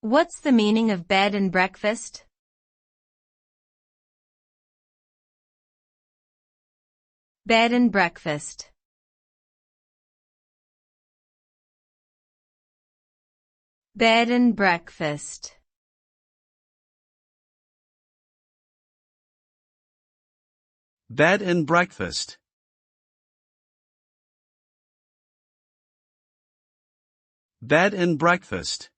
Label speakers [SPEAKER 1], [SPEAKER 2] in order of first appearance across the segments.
[SPEAKER 1] What's the meaning of bed and breakfast? Bed and breakfast. Bed and breakfast.
[SPEAKER 2] Bed and breakfast. Bed and breakfast.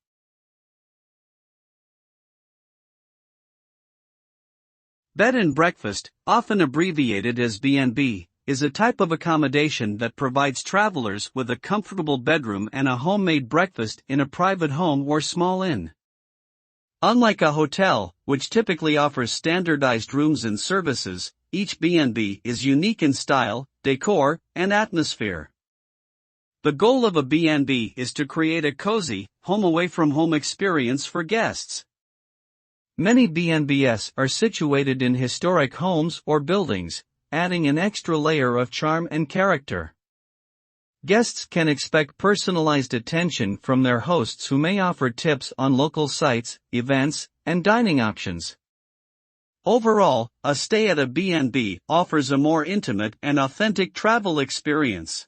[SPEAKER 2] Bed and breakfast, often abbreviated as B&B, is a type of accommodation that provides travelers with a comfortable bedroom and a homemade breakfast in a private home or small inn. Unlike a hotel, which typically offers standardized rooms and services, each B&B is unique in style, decor, and atmosphere. The goal of a B&B is to create a cozy, home-away-from-home experience for guests. Many B&Bs are situated in historic homes or buildings, adding an extra layer of charm and character. Guests can expect personalized attention from their hosts who may offer tips on local sites, events, and dining options. Overall, a stay at a B&B offers a more intimate and authentic travel experience.